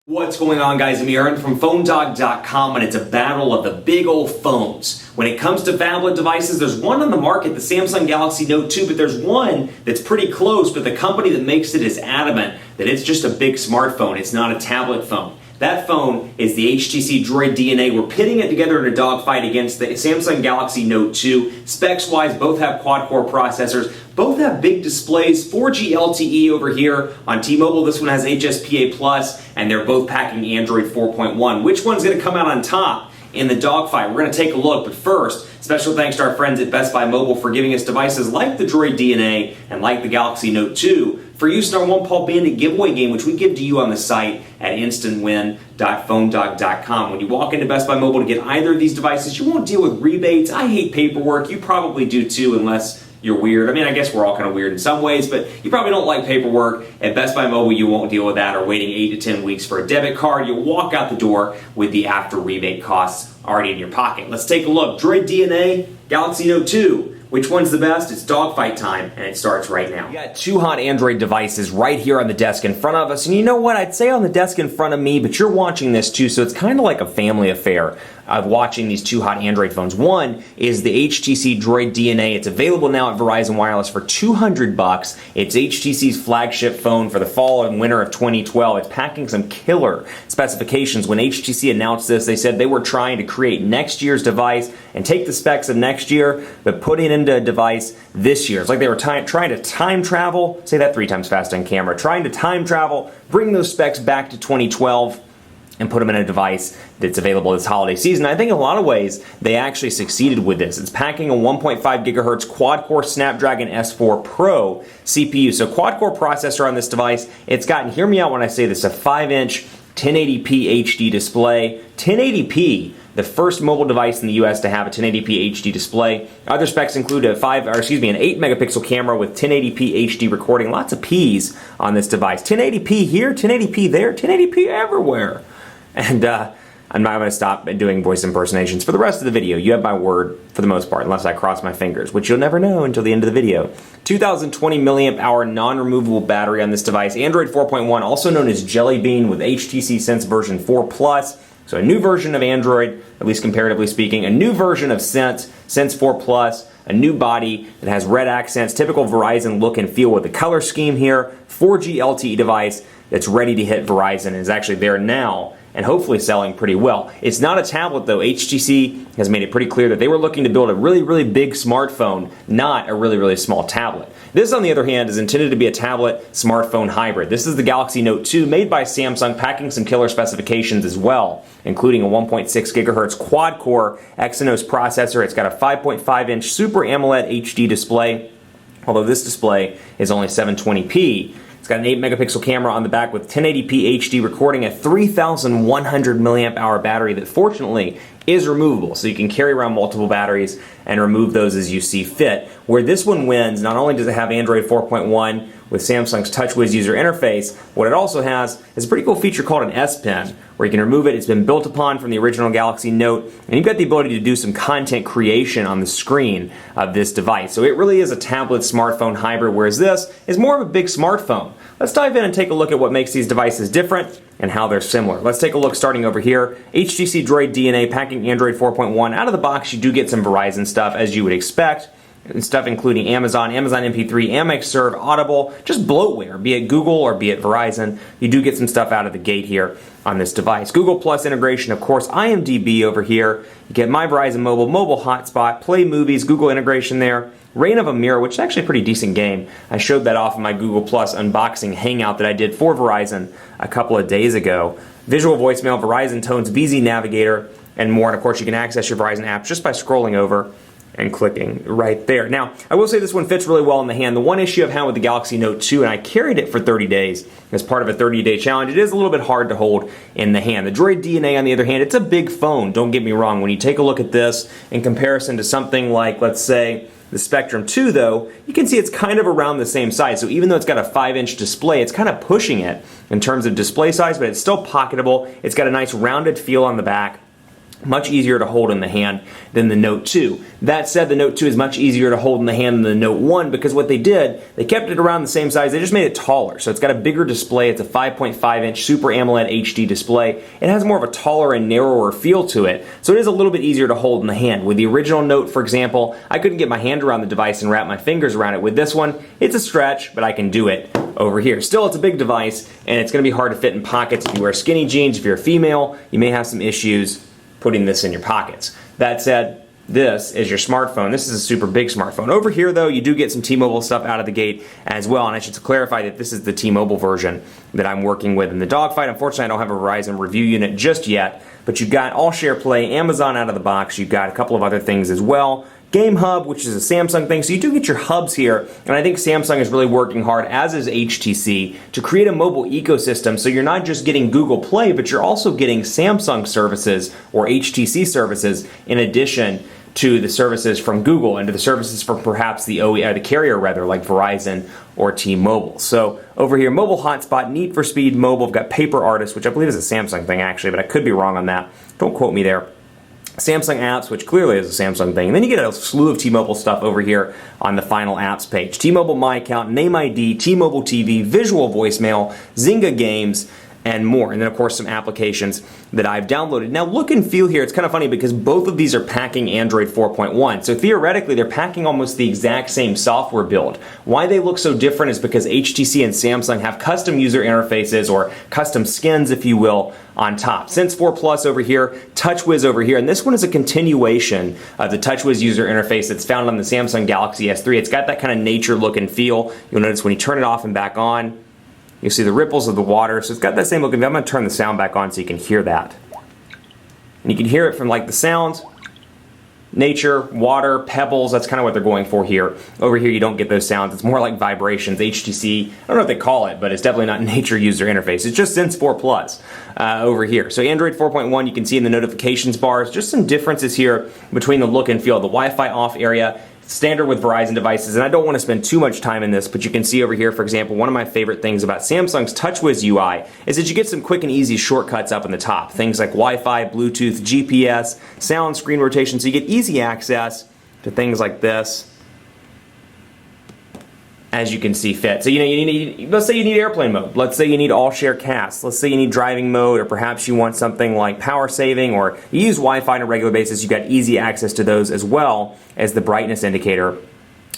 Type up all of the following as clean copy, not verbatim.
What's going on, guys? I'm Aaron from PhoneDog.com, and it's a battle of the big old phones. When it comes to phablet devices, there's one on the market, the Samsung Galaxy Note 2, but there's one that's pretty close, but the company that makes it is adamant that it's just a big smartphone. It's not a tablet phone. That phone is the HTC DROID DNA. We're pitting it together in a dogfight against the Samsung Galaxy Note 2. Specs-wise, both have quad-core processors. Both have big displays, 4G LTE over here. On T-Mobile, this one has HSPA+, and they're both packing Android 4.1. Which one's going to come out on top in the dogfight? We're going to take a look, but first, special thanks to our friends at Best Buy Mobile for giving us devices like the DROID DNA and like the Galaxy Note 2 for use in our One Paw Bandit giveaway game, which we give to you on the site at instantwin.phonedog.com. When you walk into Best Buy Mobile to get either of these devices, you won't deal with rebates. I hate paperwork. You probably do too, unless you're weird. I mean, I guess we're all kind of weird in some ways, but you probably don't like paperwork. At Best Buy Mobile, you won't deal with that, or waiting 8 to 10 weeks for a debit card. You'll walk out the door with the after rebate costs already in your pocket. Let's take a look. DROID DNA, Galaxy Note 2. Which one's the best? It's dogfight time, and it starts right now. We got two hot Android devices right here on the desk in front of us, and you know what? I'd say on the desk in front of me, but you're watching this too, so it's kind of like a family affair of watching these two hot Android phones. One is the HTC DROID DNA. It's available now at Verizon Wireless for $200. It's HTC's flagship phone for the fall and winter of 2012. It's packing some killer specifications. When HTC announced this, they said they were trying to create next year's device and take the specs of next year, but put it into a device this year. It's like they were trying to time travel, say that 3 times fast on camera, trying to time travel, bring those specs back to 2012, and put them in a device that's available this holiday season. I think in a lot of ways, they actually succeeded with this. It's packing a 1.5 gigahertz quad-core Snapdragon S4 Pro CPU. So quad-core processor on this device. It's got, and hear me out when I say this, a 5-inch 1080p HD display. 1080p, the first mobile device in the US to have a 1080p HD display. Other specs include an 8 megapixel camera with 1080p HD recording. Lots of P's on this device. 1080p here, 1080p there, 1080p everywhere. And I'm not going to stop doing voice impersonations for the rest of the video. You have my word for the most part, unless I cross my fingers, which you'll never know until the end of the video. 2020 milliamp hour non-removable battery on this device. Android 4.1, also known as Jelly Bean, with HTC Sense version 4 Plus. So a new version of Android, at least comparatively speaking, a new version of Sense, Sense 4 Plus, a new body that has red accents, typical Verizon look and feel with the color scheme here, 4G LTE device that's ready to hit Verizon and is actually there now and hopefully selling pretty well. It's not a tablet though. HTC has made it pretty clear that they were looking to build a really, really big smartphone, not a really, really small tablet. This, on the other hand, is intended to be a tablet-smartphone hybrid. This is the Galaxy Note 2, made by Samsung, packing some killer specifications as well, including a 1.6 gigahertz quad-core Exynos processor. It's got a 5.5-inch Super AMOLED HD display, although this display is only 720p. It's got an 8 megapixel camera on the back with 1080p HD recording, a 3,100 milliamp hour battery that fortunately is removable, so you can carry around multiple batteries and remove those as you see fit. Where this one wins, not only does it have Android 4.1 with Samsung's TouchWiz user interface, what it also has is a pretty cool feature called an S Pen, where you can remove it. It's been built upon from the original Galaxy Note, and you've got the ability to do some content creation on the screen of this device. So it really is a tablet-smartphone hybrid, whereas this is more of a big smartphone. Let's dive in and take a look at what makes these devices different and how they're similar. Let's take a look starting over here. HTC DROID DNA packing Android 4.1. Out of the box, you do get some Verizon stuff, as you would expect. And stuff including Amazon MP3, Amex Serve, Audible, just bloatware, be it Google or be it Verizon. You do get some stuff out of the gate here on this device. Google Plus integration, of course, IMDb over here. You get My Verizon Mobile Hotspot, Play Movies, Google integration there. Reign of a Mirror, which is actually a pretty decent game. I showed that off in my Google Plus unboxing hangout that I did for Verizon a couple of days ago. Visual voicemail, Verizon Tones, VZ Navigator, and more. And of course, you can access your Verizon apps just by scrolling over and clicking right there. Now, I will say this one fits really well in the hand. The one issue I've had with the Galaxy Note 2, and I carried it for 30 days as part of a 30-day challenge, it is a little bit hard to hold in the hand. The DROID DNA, on the other hand, it's a big phone, don't get me wrong. When you take a look at this in comparison to something like, let's say, the Spectrum 2, though, you can see it's kind of around the same size. So even though it's got a 5-inch display, it's kind of pushing it in terms of display size, but it's still pocketable. It's got a nice rounded feel on the back. Much easier to hold in the hand than the Note 2. That said, the Note 2 is much easier to hold in the hand than the Note 1 because what they did, they kept it around the same size, they just made it taller. So it's got a bigger display, it's a 5.5-inch Super AMOLED HD display. It has more of a taller and narrower feel to it, so it is a little bit easier to hold in the hand. With the original Note, for example, I couldn't get my hand around the device and wrap my fingers around it. With this one, it's a stretch, but I can do it over here. Still, it's a big device, and it's going to be hard to fit in pockets. If you wear skinny jeans, if you're a female, you may have some issues putting this in your pockets. That said, this is your smartphone. This is a super big smartphone. Over here, though, you do get some T-Mobile stuff out of the gate as well, and I should clarify that this is the T-Mobile version that I'm working with in the Dogfight. Unfortunately, I don't have a Verizon review unit just yet, but you've got All Share Play, Amazon out of the box, you've got a couple of other things as well. Game Hub, which is a Samsung thing, so you do get your hubs here, and I think Samsung is really working hard, as is HTC, to create a mobile ecosystem, so you're not just getting Google Play, but you're also getting Samsung services or HTC services in addition to the services from Google and to the services from perhaps the carrier rather, like Verizon or T-Mobile. So over here, mobile hotspot, Need for Speed Mobile, I've got Paper Artist, which I believe is a Samsung thing actually, but I could be wrong on that. Don't quote me there. Samsung apps, which clearly is a Samsung thing. And then you get a slew of T-Mobile stuff over here on the final apps page. T-Mobile My Account, Name ID, T-Mobile TV, Visual Voicemail, Zynga Games, and more. And then, of course, some applications that I've downloaded. Now, look and feel here, it's kind of funny because both of these are packing Android 4.1. So theoretically, they're packing almost the exact same software build. Why they look so different is because HTC and Samsung have custom user interfaces, or custom skins, if you will, on top. Sense 4 Plus over here, TouchWiz over here, and this one is a continuation of the TouchWiz user interface that's found on the Samsung Galaxy S3. It's got that kind of nature look and feel. You'll notice when you turn it off and back on, you'll see the ripples of the water, so it's got that same look and feel. I'm going to turn the sound back on so you can hear that. And you can hear it from like the sounds, nature, water, pebbles, that's kind of what they're going for here. Over here you don't get those sounds, it's more like vibrations. HTC, I don't know what they call it, but it's definitely not nature user interface. It's just Sense 4 Plus over here. So Android 4.1, you can see in the notifications bars, just some differences here between the look and feel. The Wi-Fi off area, standard with Verizon devices, and I don't want to spend too much time in this, but you can see over here, for example, one of my favorite things about Samsung's TouchWiz UI is that you get some quick and easy shortcuts up in the top. Things like Wi-Fi, Bluetooth, GPS, sound, screen rotation, so you get easy access to things like this as you can see fit. So let's say you need airplane mode, let's say you need all share cast, let's say you need driving mode, or perhaps you want something like power saving, or you use Wi-Fi on a regular basis, you've got easy access to those as well as the brightness indicator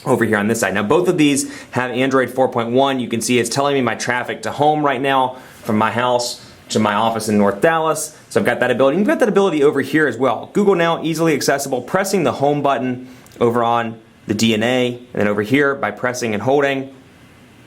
over here on this side. Now both of these have Android 4.1. You can see it's telling me my traffic to home right now from my house to my office in North Dallas. So I've got that ability. You've got that ability over here as well. Google Now, easily accessible, pressing the home button over on the DNA, and then over here by pressing and holding,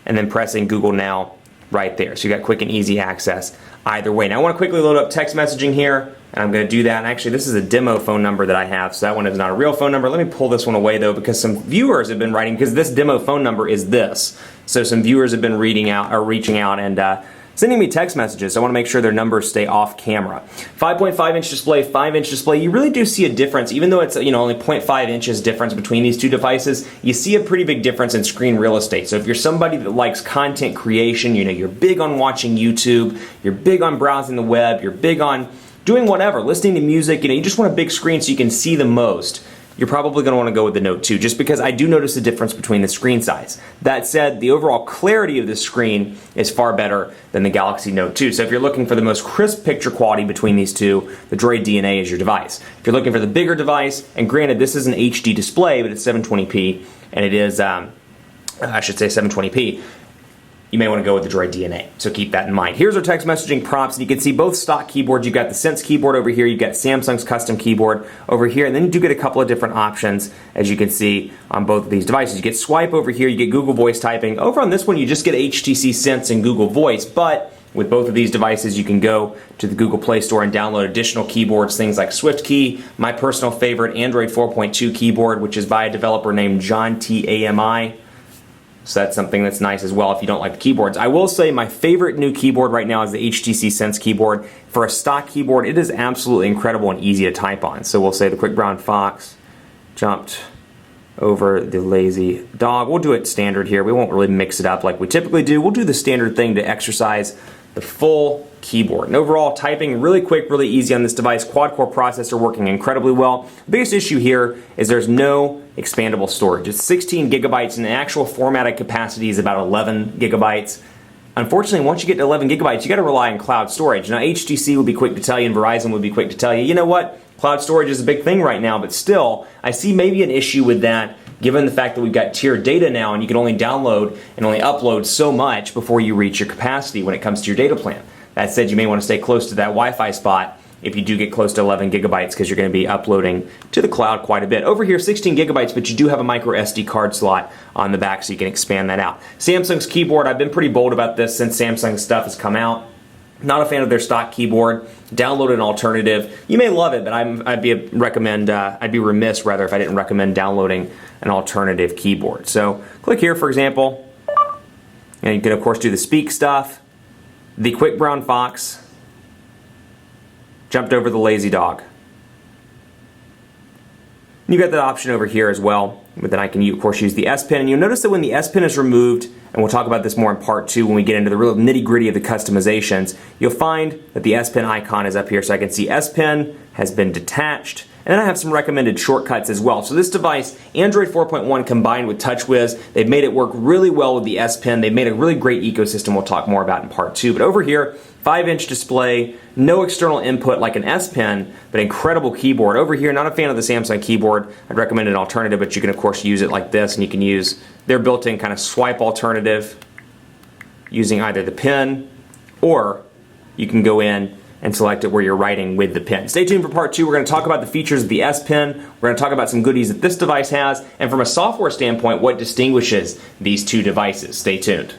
and then pressing Google Now right there. So you got quick and easy access either way. Now I want to quickly load up text messaging here, and I'm going to do that. And actually this is a demo phone number that I have, so that one is not a real phone number. Let me pull this one away though, because some viewers have been writing, because this demo phone number is this. So some viewers have been reaching out and sending me text messages. So I want to make sure their numbers stay off camera. 5.5-inch display, 5-inch display. You really do see a difference, even though it's only 0.5 inches difference between these two devices. You see a pretty big difference in screen real estate. So if you're somebody that likes content creation, you're big on watching YouTube, you're big on browsing the web, you're big on doing whatever, listening to music, you just want a big screen so you can see the most, you're probably going to want to go with the Note 2, just because I do notice the difference between the screen size. That said, the overall clarity of the screen is far better than the Galaxy Note 2. So if you're looking for the most crisp picture quality between these two, the Droid DNA is your device. If you're looking for the bigger device, and granted this is an HD display, but it's 720p, and it is, I should say 720p, you may want to go with the Droid DNA, so keep that in mind. Here's our text messaging prompts, and you can see both stock keyboards. You've got the Sense keyboard over here, you've got Samsung's custom keyboard over here, and then you do get a couple of different options, as you can see on both of these devices. You get swipe over here, you get Google Voice typing. Over on this one, you just get HTC Sense and Google Voice, but with both of these devices, you can go to the Google Play Store and download additional keyboards, things like SwiftKey, my personal favorite Android 4.2 keyboard, which is by a developer named John TAMI. So that's something that's nice as well if you don't like the keyboards. I will say my favorite new keyboard right now is the HTC Sense keyboard. For a stock keyboard, it is absolutely incredible and easy to type on. So we'll say the quick brown fox jumped over the lazy dog. We'll do it standard here. We won't really mix it up like we typically do. We'll do the standard thing to exercise the full keyboard. And overall, typing really quick, really easy on this device. Quad-core processor working incredibly well. The biggest issue here is there's no expandable storage. It's 16 gigabytes and the actual formatted capacity is about 11 gigabytes. Unfortunately, once you get to 11 gigabytes, you got to rely on cloud storage. Now, HTC would be quick to tell you and Verizon would be quick to tell you, you know what? Cloud storage is a big thing right now, but still, I see maybe an issue with that given the fact that we've got tiered data now and you can only download and only upload so much before you reach your capacity when it comes to your data plan. That said, you may want to stay close to that Wi-Fi spot if you do get close to 11 gigabytes because you're going to be uploading to the cloud quite a bit. Over here, 16 gigabytes, but you do have a micro SD card slot on the back so you can expand that out. Samsung's keyboard, I've been pretty bold about this since Samsung stuff has come out. Not a fan of their stock keyboard. Download an alternative. You may love it, but I'd be remiss rather if I didn't recommend downloading an alternative keyboard. So click here, for example, and you can of course do the speak stuff. The quick brown fox jumped over the lazy dog. You got that option over here as well, but then I can of course use the S Pen, and you'll notice that when the S Pen is removed, and we'll talk about this more in part 2 when we get into the real nitty-gritty of the customizations, you'll find that the S Pen icon is up here, so I can see S Pen has been detached, and then I have some recommended shortcuts as well. So this device, Android 4.1 combined with TouchWiz, they've made it work really well with the S Pen. They've made a really great ecosystem we'll talk more about in part 2. But over here, 5-inch display, no external input like an S Pen, but incredible keyboard. Over here, not a fan of the Samsung keyboard. I'd recommend an alternative, but you can of course use it like this, and you can use their built-in kind of swipe alternative using either the pen, or you can go in and select it where you're writing with the pen. Stay tuned for part 2. We're going to talk about the features of the S Pen. We're going to talk about some goodies that this device has, and from a software standpoint, what distinguishes these two devices. Stay tuned.